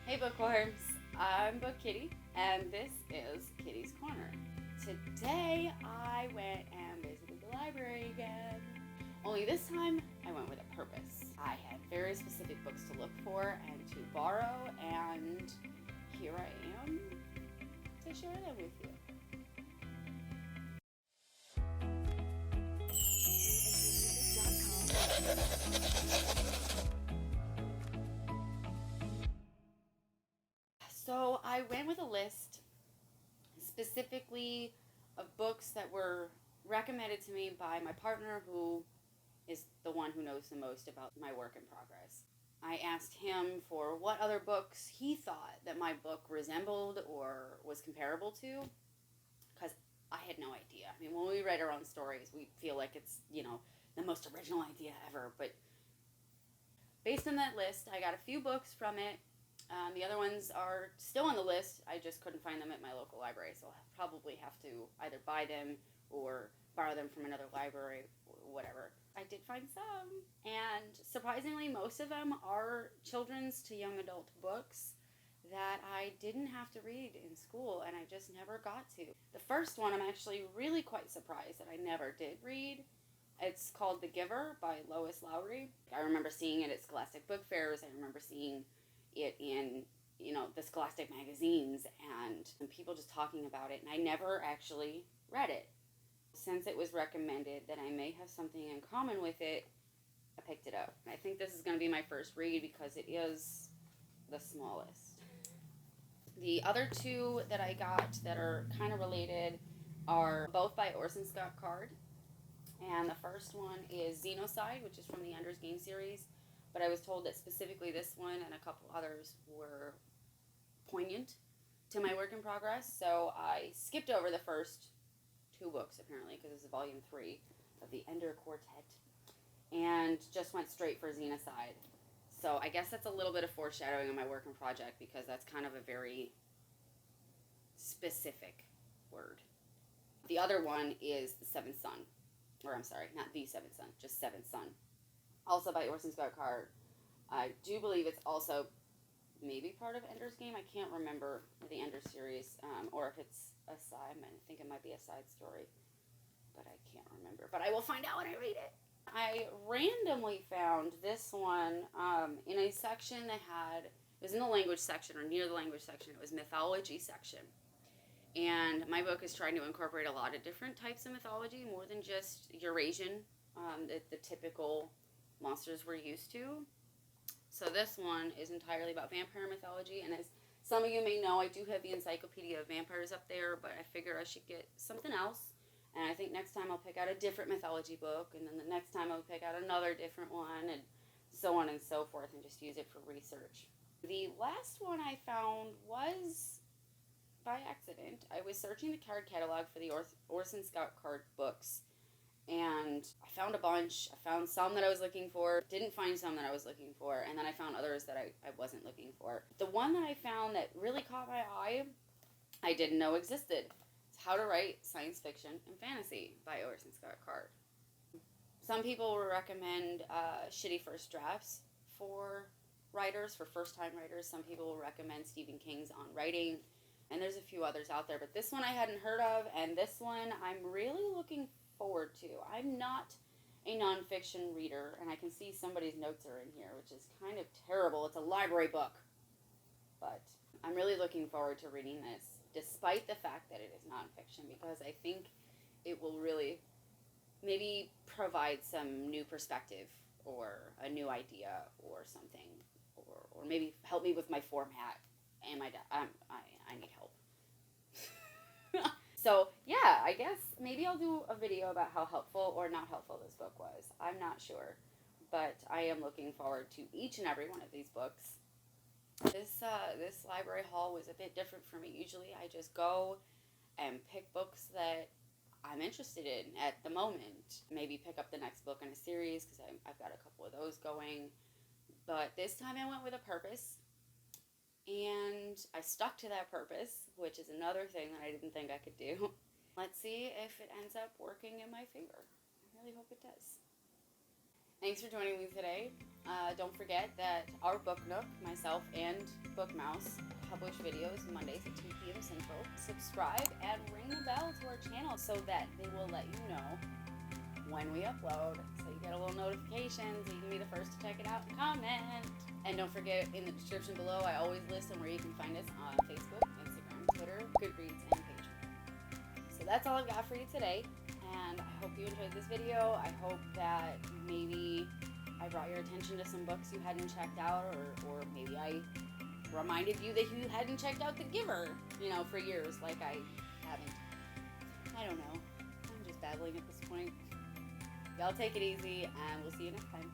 Hey bookworms, I'm Book Kitty, and this is Kitty's Corner. Today I went and visited the library again. Only this time I went with a purpose. I had very specific books to look for and to borrow, and here I am to share them with you. So I went with a list specifically of books that were recommended to me by my partner, who is the one who knows the most about my work in progress. I asked him for what other books he thought that my book resembled or was comparable to, because I had no idea. I mean, when we write our own stories, we feel like it's, the most original idea ever, but based on that list, I got a few books from it. The other ones are still on the list. I just couldn't find them at my local library, so I'll probably have to either buy them or borrow them from another library or whatever. I did find some, and surprisingly, most of them are children's to young adult books that I didn't have to read in school, and I just never got to. The first one I'm actually really quite surprised that I never did read. It's called The Giver by Lois Lowry. I remember seeing it at Scholastic Book Fairs. I remember seeing it in, the Scholastic magazines and people just talking about it, and I never actually read it. Since it was recommended that I may have something in common with it, I picked it up. I think this is going to be my first read because it is the smallest. The other two that I got that are kind of related are both by Orson Scott Card. And the first one is Xenocide, which is from the Ender's Game series. But I was told that specifically this one and a couple others were poignant to my work in progress. So I skipped over the first two books, apparently, because this is volume 3 of the Ender Quartet, and just went straight for Xenocide. So I guess that's a little bit of foreshadowing of my work in project, because that's kind of a very specific word. The other one is The Seventh Son. Or I'm sorry, not The Seventh Son, just Seventh Son. Also by Orson Scott Card. I do believe it's also maybe part of Ender's Game. I can't remember the Ender series, or if it's a side. I think it might be a side story, but I can't remember. But I will find out when I read it. I randomly found this one in a section that it was in the language section, or near the language section. It was mythology section. And my book is trying to incorporate a lot of different types of mythology, more than just Eurasian, the typical monsters we're used to. So this one is entirely about vampire mythology, and as some of you may know, I do have the Encyclopedia of Vampires up there, but I figured I should get something else, and I think next time I'll pick out a different mythology book, and then the next time I'll pick out another different one, and so on and so forth, and just use it for research. The last one I found was by accident. I was searching the card catalog for the Orson Scott Card books, and I found a bunch. I found some that I was looking for, didn't find some that I was looking for, and then I found others that I wasn't looking for. The one that I found that really caught my eye, I didn't know existed. It's How to Write Science Fiction and Fantasy by Orson Scott Card. Some people will recommend shitty first drafts for writers, for first-time writers. Some people will recommend Stephen King's On Writing, and there's a few others out there, but this one I hadn't heard of, and this one I'm really looking forward to. I'm not a nonfiction reader, and I can see somebody's notes are in here, which is kind of terrible. It's a library book, but I'm really looking forward to reading this, despite the fact that it is nonfiction, because I think it will really maybe provide some new perspective or a new idea or something, or maybe help me with my format. And I need help. So, yeah, I guess maybe I'll do a video about how helpful or not helpful this book was. I'm not sure. But I am looking forward to each and every one of these books. This library haul was a bit different for me. Usually I just go and pick books that I'm interested in at the moment. Maybe pick up the next book in a series, because I've got a couple of those going. But this time I went with a purpose. And I stuck to that purpose, which is another thing that I didn't think I could do. Let's see if it ends up working in my favor. I really hope it does. Thanks for joining me today. Don't forget that our BookNook, myself and Bookmouse, publish videos Mondays at 2 p.m. Central. Subscribe and ring the bell to our channel so that they will let you know when we upload. So you get a little notification so you can be the first to check it out and comment. And don't forget, in the description below, I always list where you can find us on Facebook, Instagram, Twitter, Goodreads, and Patreon. So that's all I've got for you today. And I hope you enjoyed this video. I hope that maybe I brought your attention to some books you hadn't checked out, or maybe I reminded you that you hadn't checked out The Giver, for years, like I haven't. I don't know. I'm just babbling at this point. Y'all take it easy, and we'll see you next time.